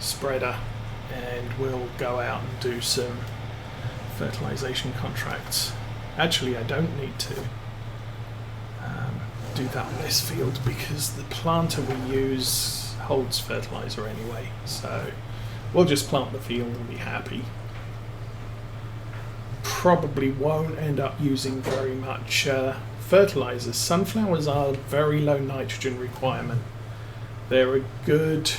spreader, and we'll go out and do some fertilization contracts. Actually, I don't need to do that on this field because the planter we use holds fertilizer anyway, so we'll just plant the field and be happy. Probably won't end up using very much fertilizers. Sunflowers are very low nitrogen requirement. They're a good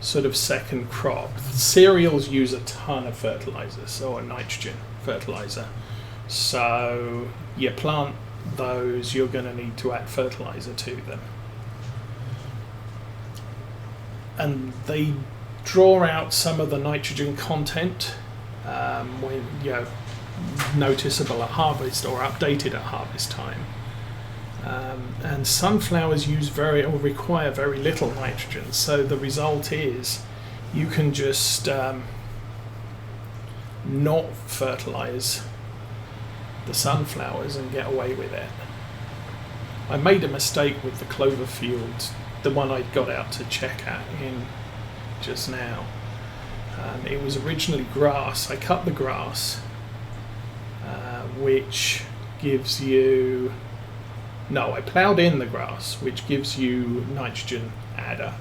sort of second crop. Cereals use a ton of fertilizers, or nitrogen fertilizer. So you plant those, you're going to need to add fertilizer to them. And they draw out some of the nitrogen content when noticeable at harvest or updated at harvest time. And sunflowers require very little nitrogen, so the result is you can just not fertilize the sunflowers and get away with it. I made a mistake with the clover field, the one I got out to check at in just now. It was originally grass. I cut the grass, which gives you... No, I ploughed in the grass, which gives you nitrogen adder.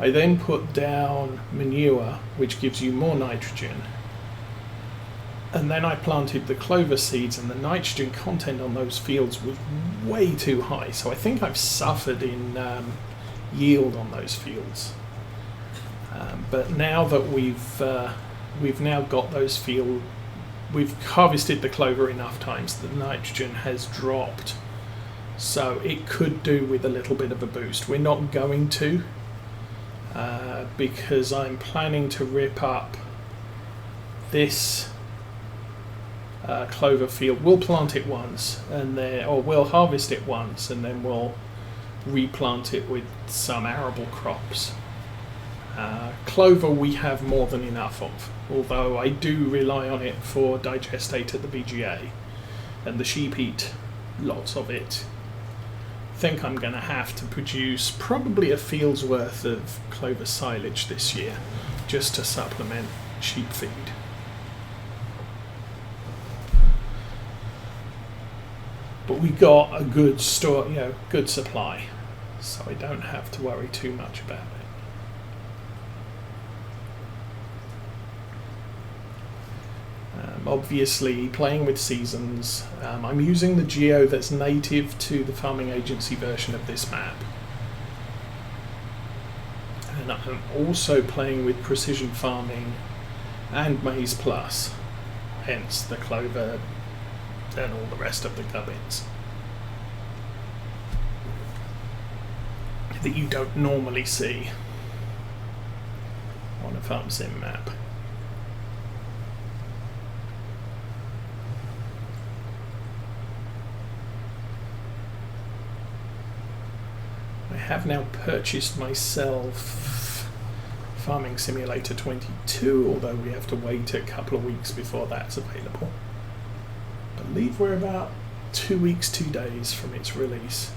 I then put down manure, which gives you more nitrogen. And then I planted the clover seeds, and the nitrogen content on those fields was way too high. So I think I've suffered in yield on those fields. But now that we've now got those fields, we've harvested the clover enough times, the nitrogen has dropped. So it could do with a little bit of a boost. We're not going to, because I'm planning to rip up this clover field. We'll plant it once, and then, or we'll harvest it once, and then we'll replant it with some arable crops. Clover we have more than enough of, although I do rely on it for digestate at the BGA, and the sheep eat lots of it. I think I'm going to have to produce probably a field's worth of clover silage this year, just to supplement sheep feed. But we got a good store, good supply, so I don't have to worry too much about it. Obviously, playing with seasons, I'm using the geo that's native to the farming agency version of this map. And I'm also playing with precision farming and maize plus, hence the clover and all the rest of the gubbins that you don't normally see on a farm sim map. I have now purchased myself Farming Simulator 22, although we have to wait a couple of weeks before that's available. I believe we're about 2 weeks, 2 days from its release,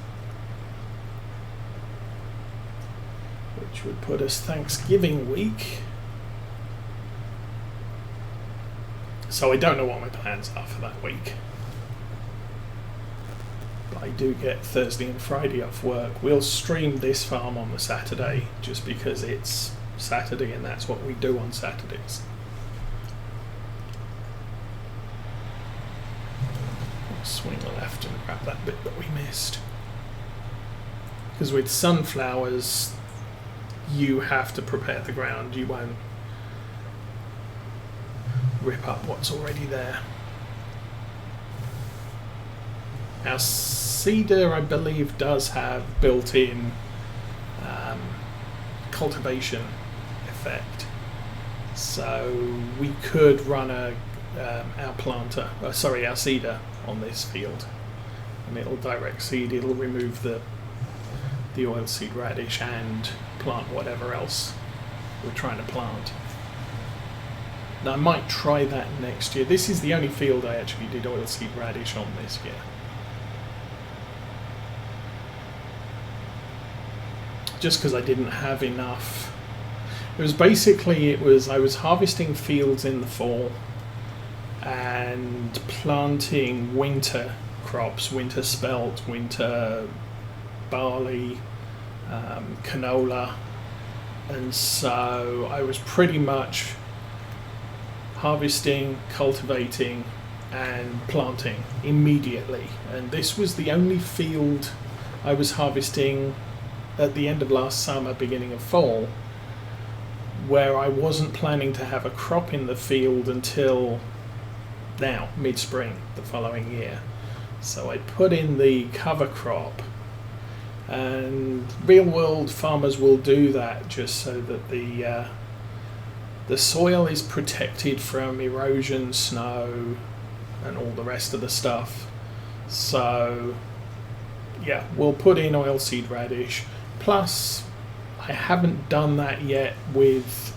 which would put us Thanksgiving week. So I don't know what my plans are for that week. But I do get Thursday and Friday off work. We'll stream this farm on the Saturday, just because it's Saturday and that's what we do on Saturdays. We'll swing left and grab that bit that we missed. Because with sunflowers, you have to prepare the ground. You won't rip up what's already there. Our cedar, I believe, does have built-in cultivation effect, so we could run our cedar on this field, and it'll direct seed. It'll remove the oilseed radish and plant whatever else we're trying to plant. Now, I might try that next year. This is the only field I actually did oilseed radish on this year. Just because I didn't have enough. It was I was harvesting fields in the fall and planting winter crops, winter spelt, winter barley, canola, and so I was pretty much harvesting, cultivating and planting immediately, and this was the only field I was harvesting at the end of last summer, beginning of fall, where I wasn't planning to have a crop in the field until now, mid-spring the following year. So I put in the cover crop, and real world farmers will do that just so that the soil is protected from erosion, snow and all the rest of the stuff. So yeah, we'll put in oilseed radish. Plus, I haven't done that yet with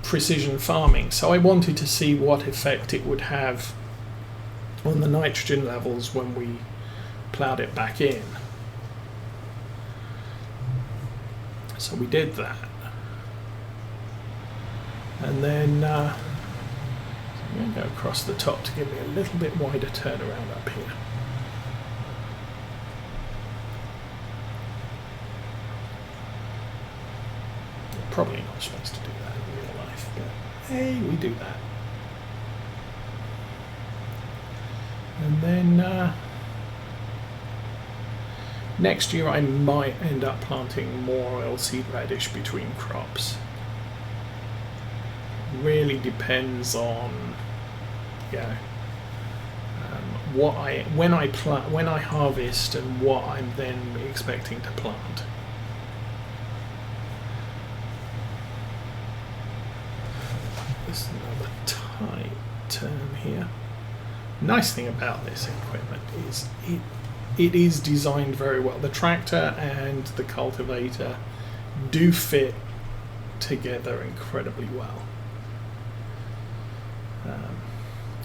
precision farming, so I wanted to see what effect it would have on the nitrogen levels when we ploughed it back in. So we did that. And then I'm going to go across the top to give me a little bit wider turnaround up here. Probably not supposed to do that in real life, but hey, we do that. And then next year I might end up planting more oilseed radish between crops. Really depends on when I harvest and what I'm then expecting to plant. There's another tight turn here. Nice thing about this equipment is it is designed very well. The tractor and the cultivator do fit together incredibly well.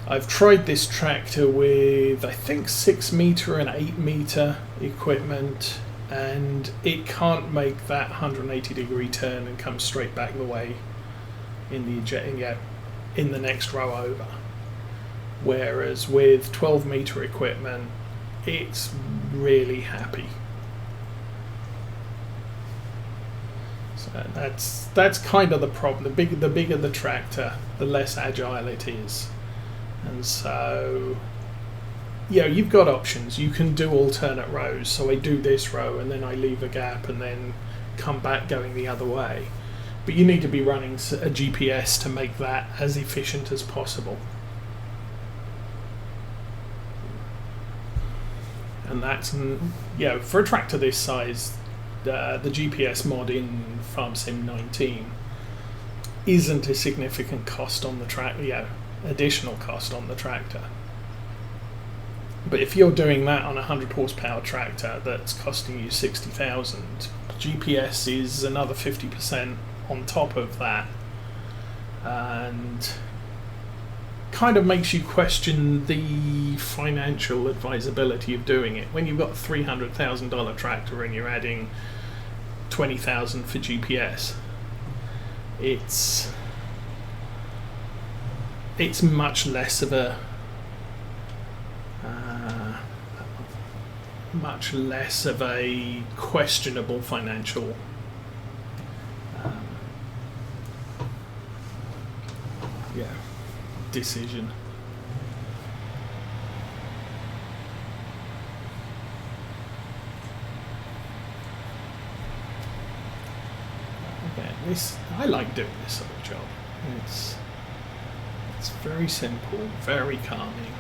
I've tried this tractor with I think 6 meter and 8 meter equipment, and it can't make that 180-degree turn and come straight back the way in the next row over. Whereas with 12 meter equipment, it's really happy. So that's kind of the problem. The bigger the tractor, the less agile it is. And so you've got options. You can do alternate rows. So I do this row and then I leave a gap and then come back going the other way. But you need to be running a GPS to make that as efficient as possible. And that's, for a tractor this size, the GPS mod in FS19 isn't a significant cost on the tractor, additional cost on the tractor. But if you're doing that on a 100 horsepower tractor that's costing you 60,000, GPS is another 50% on top of that, and kind of makes you question the financial advisability of doing it. When you've got a $300,000 tractor and you're adding 20,000 for GPS, it's much less of a questionable financial decision. Okay, I like doing this sort of job. It's very simple, very calming.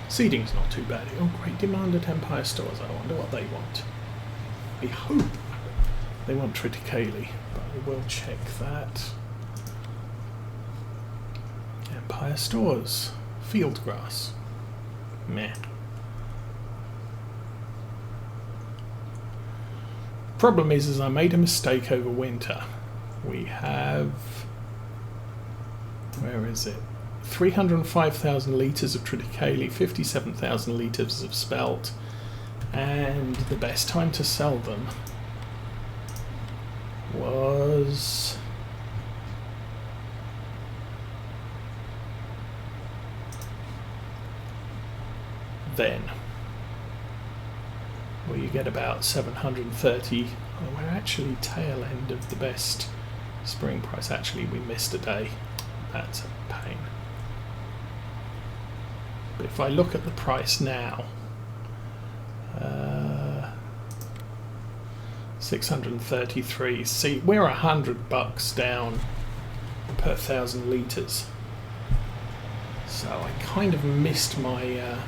Seeding's not too bad. Oh, great demand at Empire Stores. I wonder what they want. We hope they want triticale, but we will check that. Empire Stores. Field grass. Meh. Problem is I made a mistake over winter. We have, where is it? 305,000 litres of triticale, 57,000 litres of spelt, and the best time to sell them was then, where you get about 730. Oh, we're actually tail end of the best spring price. Actually, we missed a day. That's a pain. But if I look at the price now, 633. See, we're $100 down per 1,000 litres. So I kind of missed my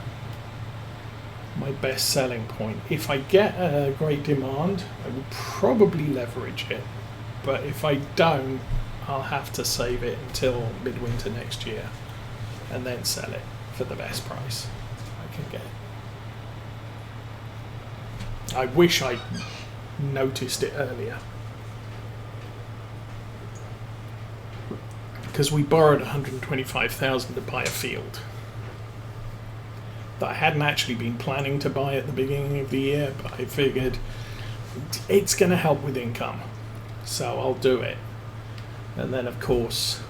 my best selling point. If I get a great demand, I will probably leverage it. But if I don't, I'll have to save it until midwinter next year and then sell it for the best price I can get. I wish I noticed it earlier, because we borrowed 125,000 to buy a field that I hadn't actually been planning to buy at the beginning of the year, but I figured it's going to help with income, so I'll do it. And then of course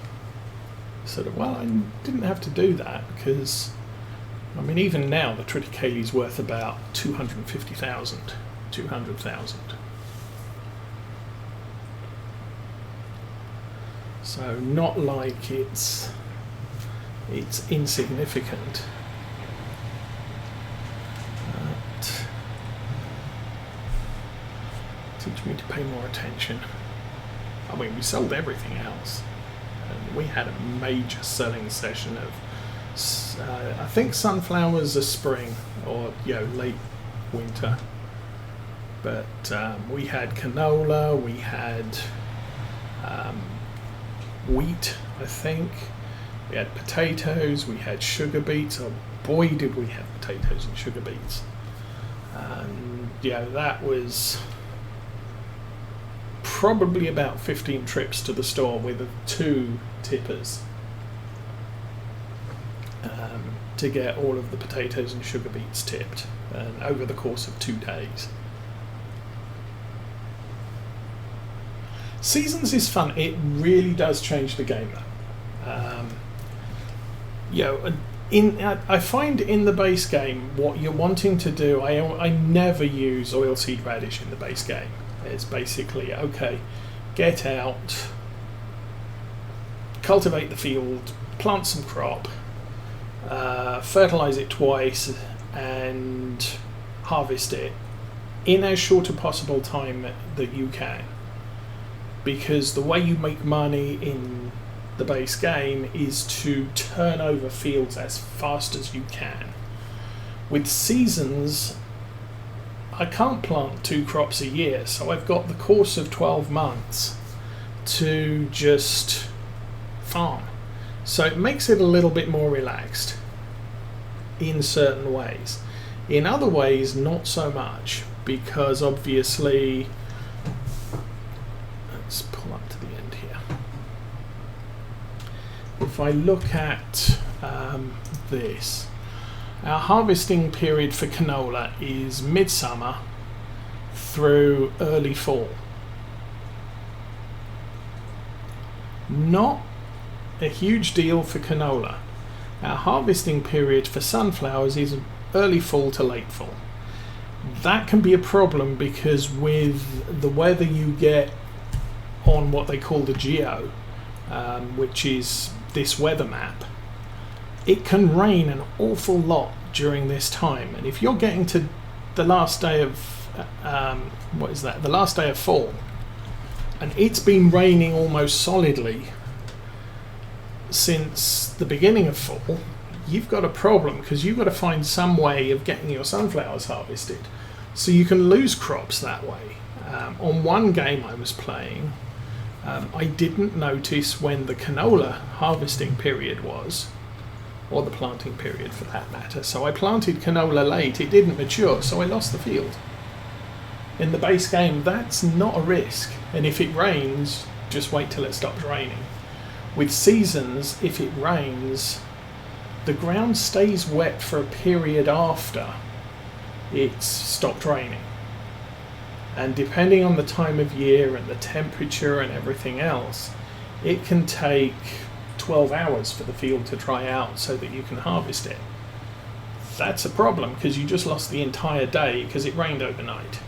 sort of, well, I didn't have to do that, because I mean, even now the Triticale is worth about 250,000, 200,000. So not like it's insignificant. But teach me to pay more attention. I mean, we sold everything else. And we had a major selling session of I think sunflowers are spring or late winter, but we had canola, we had wheat, I think, we had potatoes, we had sugar beets. Oh boy, did we have potatoes and sugar beets. And that was probably about 15 trips to the store with 2 tippers to get all of the potatoes and sugar beets tipped, and over the course of 2 days. Seasons is fun. It really does change the game, though. I find in the base game what you're wanting to do. I never use oilseed radish in the base game. It's basically, okay, get out, cultivate the field, plant some crop, fertilize it twice, and harvest it in as short a possible time that you can. Because the way you make money in the base game is to turn over fields as fast as you can. With seasons, I can't plant 2 crops a year, so I've got the course of 12 months to just farm. So it makes it a little bit more relaxed in certain ways. In other ways, not so much, because obviously, let's pull up to the end here. If I look at this, our harvesting period for canola is midsummer through early fall. Not a huge deal for canola. Our harvesting period for sunflowers is early fall to late fall. That can be a problem because with the weather you get on what they call the geo, which is this weather map, it can rain an awful lot during this time. And if you're getting to the last day of the last day of fall, and it's been raining almost solidly since the beginning of fall, you've got a problem, because you've got to find some way of getting your sunflowers harvested. So you can lose crops that way. On one game I was playing, I didn't notice when the canola harvesting period was, or the planting period for that matter. So I planted canola late, it didn't mature, so I lost the field. In the base game, that's not a risk. And if it rains, just wait till it stops raining. With seasons, if it rains, the ground stays wet for a period after it's stopped raining. And depending on the time of year and the temperature and everything else, it can take 12 hours for the field to dry out so that you can harvest it. That's a problem because you just lost the entire day because it rained overnight.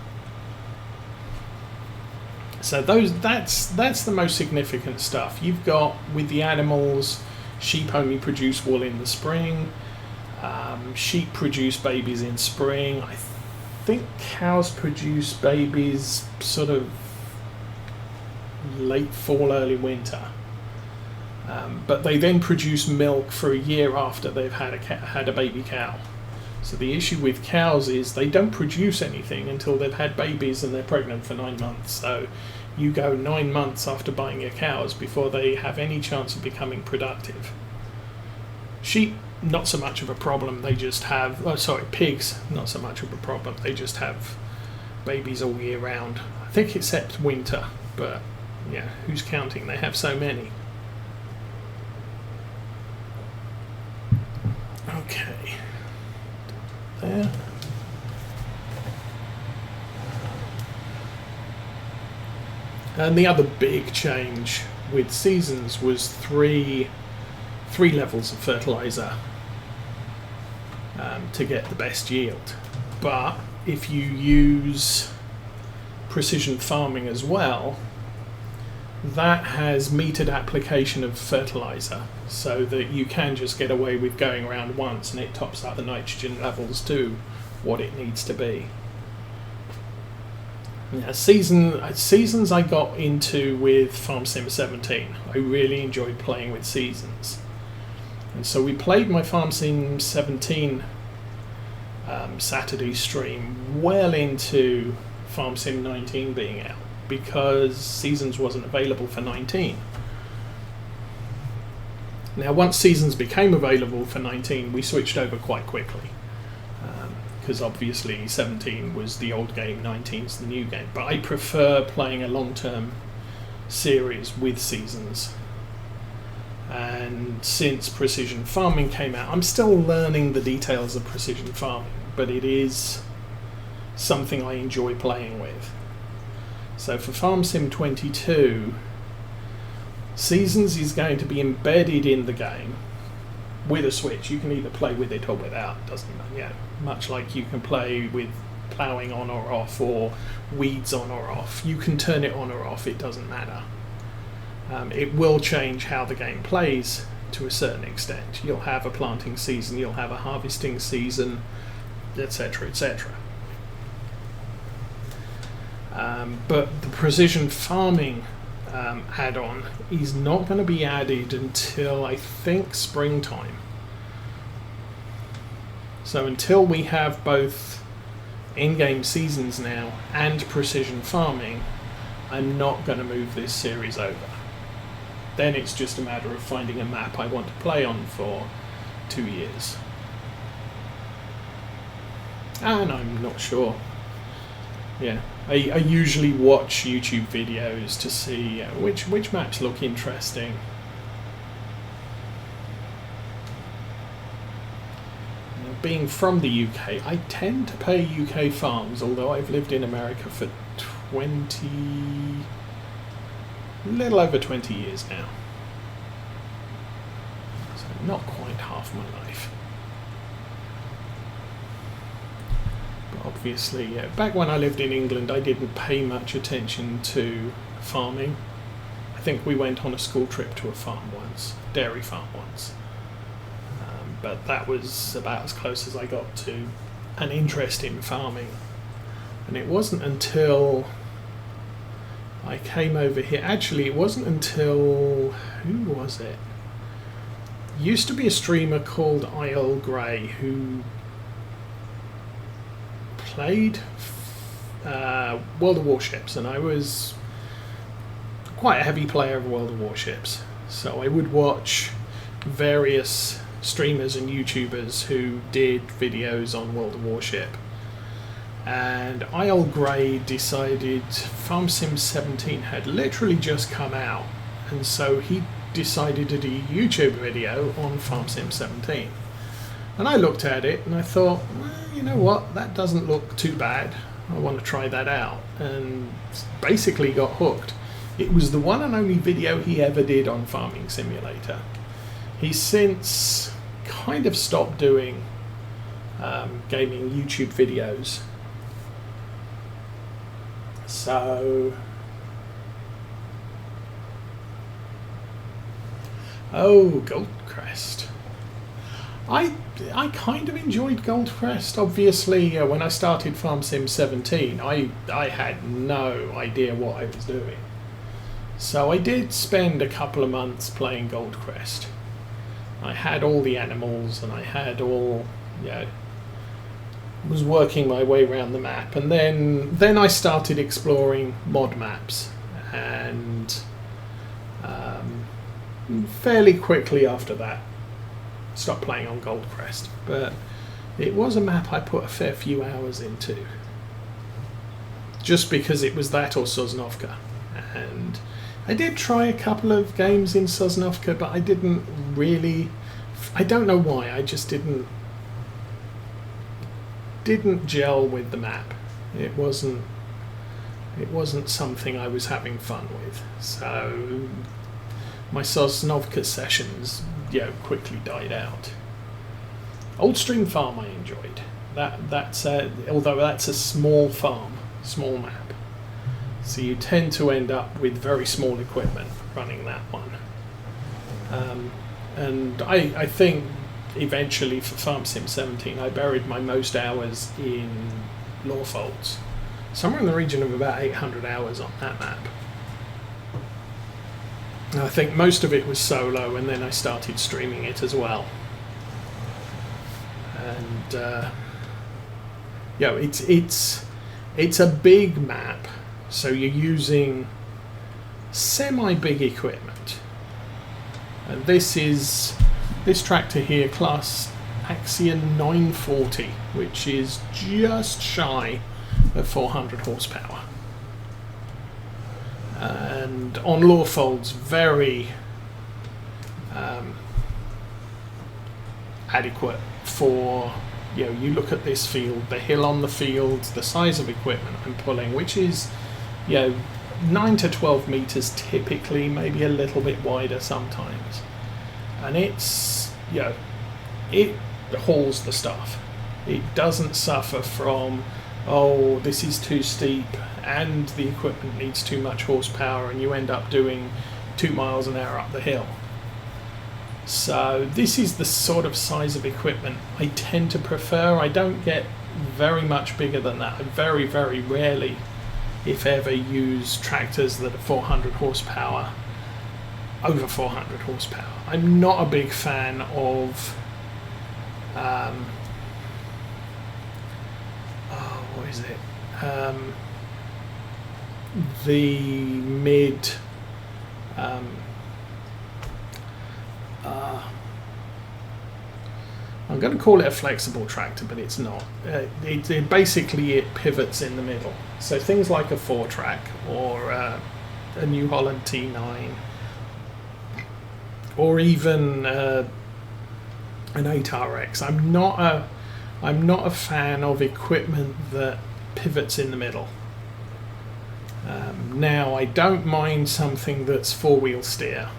So that's the most significant stuff. You've got, with the animals, sheep only produce wool in the spring. Sheep produce babies in spring. I think cows produce babies sort of late fall, early winter. But they then produce milk for a year after they've had a baby cow. So the issue with cows is they don't produce anything until they've had babies and they're pregnant for 9 months. So you go 9 months after buying your cows before they have any chance of becoming productive. Sheep, not so much of a problem. They just have, pigs, not so much of a problem. They just have babies all year round. I think except winter, but yeah, who's counting? They have so many. Okay. There. And the other big change with seasons was three levels of fertilizer to get the best yield. But if you use precision farming as well, that has metered application of fertilizer, so that you can just get away with going around once and it tops up the nitrogen levels to what it needs to be. Yeah, seasons I got into with FarmSim 17. I really enjoyed playing with seasons. And so we played my FarmSim 17 Saturday stream well into FarmSim 19 being out, because seasons wasn't available for 19. Now once seasons became available for 19, we switched over quite quickly, because obviously 17 was the old game, 19's the new game. But I prefer playing a long-term series with seasons. And since precision farming came out, I'm still learning the details of precision farming, but it is something I enjoy playing with. So for FarmSim 22, seasons is going to be embedded in the game with a switch. You can either play with it or without, doesn't matter. Much like you can play with ploughing on or off, or weeds on or off. You can turn it on or off, it doesn't matter. It will change how the game plays to a certain extent. You'll have a planting season, you'll have a harvesting season, etc., etc. But the precision farming add-on is not going to be added until I think springtime. So until we have both in-game seasons now and precision farming, I'm not going to move this series over. Then it's just a matter of finding a map I want to play on for 2 years. And I'm not sure. Yeah, I usually watch YouTube videos to see which maps look interesting. Now, being from the UK, I tend to pay UK farms, although I've lived in America for a little over 20 years now. So not quite half my life. But obviously, back when I lived in England, I didn't pay much attention to farming. I think we went on a school trip to a farm once, dairy farm once. But that was about as close as I got to an interest in farming. And it wasn't until I came over here. Actually, it wasn't until, who was it? Used to be a streamer called Earl Grey who played World of Warships, and I was quite a heavy player of World of Warships. So I would watch various streamers and YouTubers who did videos on World of Warship. And Earl Grey decided FarmSim 17 had literally just come out, and so he decided to do a YouTube video on FarmSim 17. And I looked at it and I thought, well, you know what, that doesn't look too bad. I want to try that out, and basically got hooked. It was the one and only video he ever did on Farming Simulator. He's since kind of stopped doing gaming YouTube videos. So, oh, Goldcrest. I kind of enjoyed Goldcrest. Obviously, when I started Farm Sim 17, I had no idea what I was doing. So I did spend a couple of months playing Goldcrest. I had all the animals, and I had all, was working my way around the map, and then I started exploring mod maps, and fairly quickly after that stopped playing on Goldcrest. But it was a map I put a fair few hours into, just because it was that or Sosnovka. And I did try a couple of games in Sosnovka, but I didn't really, I don't know why, I just didn't gel with the map. It wasn't something I was having fun with. So my Sosnovka sessions, quickly died out. Old Stream Farm I enjoyed. That's although that's a small farm, small map, so you tend to end up with very small equipment running that one. And I think eventually for Farm Sim 17 I buried my most hours in Lawfolds, somewhere in the region of about 800 hours on that map. I think most of it was solo, and then I started streaming it as well. And it's a big map, so you're using semi-big equipment. And this tractor here, class Axion 940, which is just shy of 400 horsepower. And on Lawfolds, very adequate for, you look at this field, the hill on the field, the size of equipment I'm pulling, which is, 9 to 12 meters typically, maybe a little bit wider sometimes. And it's, it hauls the stuff. It doesn't suffer from, oh, this is too steep, and the equipment needs too much horsepower, and you end up doing 2 miles an hour up the hill. So this is the sort of size of equipment I tend to prefer. I don't get very much bigger than that. I very, very rarely, if ever, use tractors that are 400 horsepower, over 400 horsepower. I'm not a big fan of what is it? The mid I'm going to call it a flexible tractor, but it's not. It basically pivots in the middle. So things like a 4-track or a New Holland T9, or even an 8RX. I'm not a fan of equipment that pivots in the middle. Now, I don't mind something that's 4-wheel steer.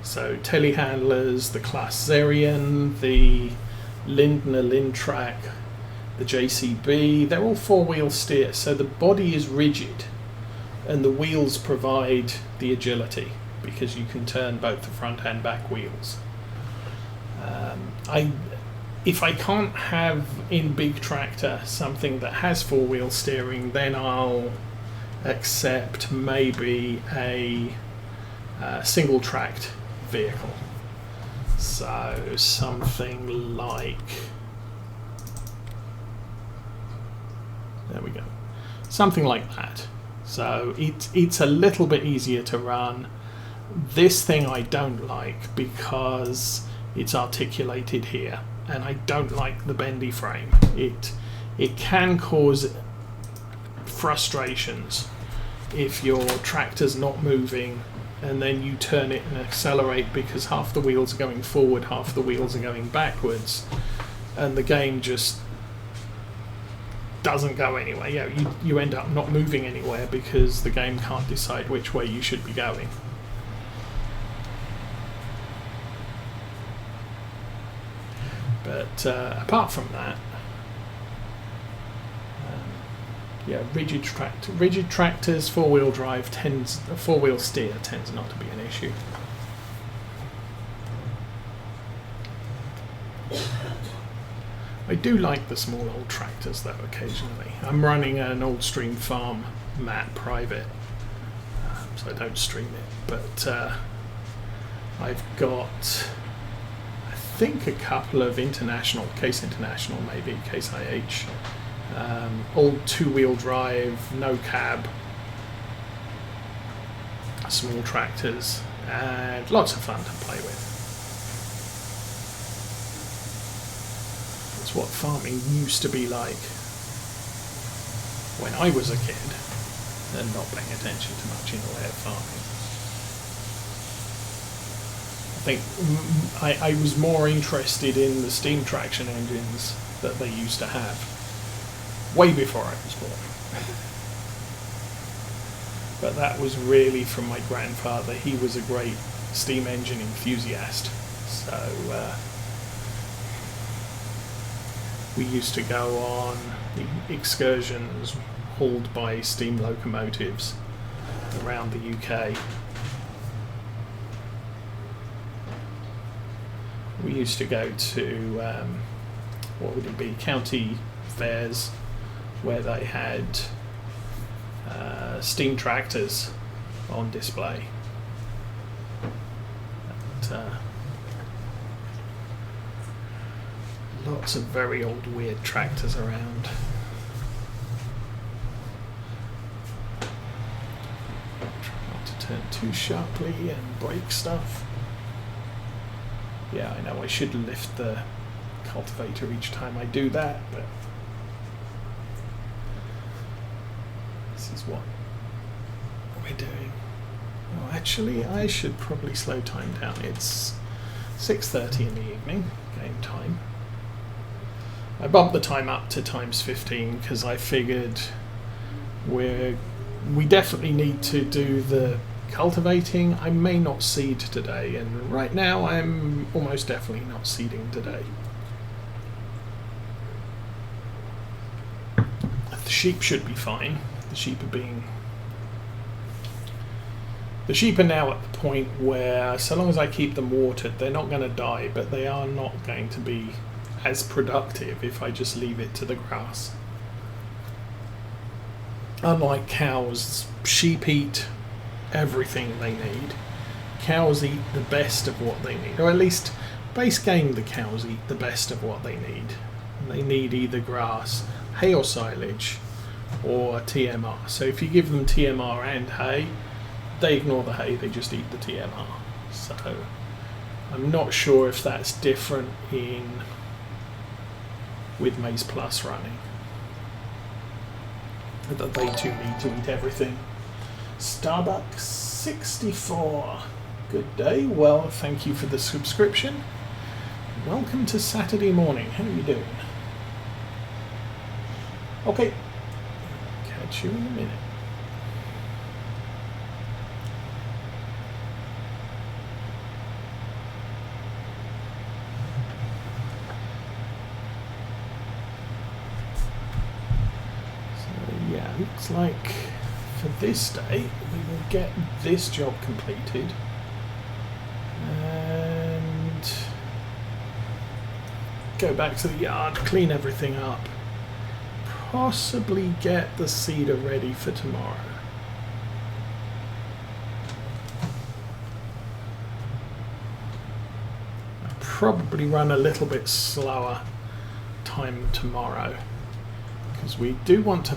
So telehandlers, the Class Zerion, the Lindner Lindtrack, the JCB, they're all 4-wheel steer. So the body is rigid and the wheels provide the agility, because you can turn both the front and back wheels. If I can't have in big tractor something that has 4-wheel steering, then I'll accept maybe a single tracked vehicle. So something like, there we go, something like that. So it's a little bit easier to run. This thing I don't like because it's articulated here, and I don't like the bendy frame. It can cause frustrations if your tractor's not moving and then you turn it and accelerate, because half the wheels are going forward, half the wheels are going backwards, and the game just doesn't go anywhere. Yeah, you end up not moving anywhere because the game can't decide which way you should be going. But apart from that, yeah, rigid tractors, four-wheel drive four-wheel steer tends not to be an issue. I do like the small old tractors though occasionally. I'm running an Old Stream Farm mat private, so I don't stream it, but I've got, I think, a couple of international, Case International maybe, Case IH, old two-wheel drive, no cab, small tractors, and lots of fun to play with. It's what farming used to be like when I was a kid and not paying attention to much in the way of farming. I think I was more interested in the steam traction engines that they used to have way before I was born. But that was really from my grandfather. He was a great steam engine enthusiast, so we used to go on the excursions hauled by steam locomotives around the UK. We used to go to, what would it be, county fairs where they had steam tractors on display. Lots of very old weird tractors around. Try not to turn too sharply and break stuff. Yeah, I know I should lift the cultivator each time I do that, but this is what we're doing. Oh, actually, I should probably slow time down. It's 6:30 in the evening, game time. I bumped the time up to times 15 because I figured we definitely need to do the cultivating. I may not seed today, and right now I'm almost definitely not seeding today. The sheep should be fine. The sheep are now at the point where, so long as I keep them watered, they're not going to die, but they are not going to be as productive if I just leave it to the grass. Unlike cows, sheep eat everything they need. Cows eat the best of what they need, or at least base game the cows eat the best of what they need. And they need either grass, hay or silage, or TMR. So if you give them TMR and hay, they ignore the hay, they just eat the TMR. So I'm not sure if that's different with Maize Plus running, that they too need to eat everything. Starbucks 64. Good day. Well, thank you for the subscription. Welcome to Saturday morning. How are you doing? Okay. Catch you in a minute. Looks like for this day we will get this job completed and go back to the yard, clean everything up, possibly get the seeder ready for tomorrow. I'll probably run a little bit slower time tomorrow because we do want to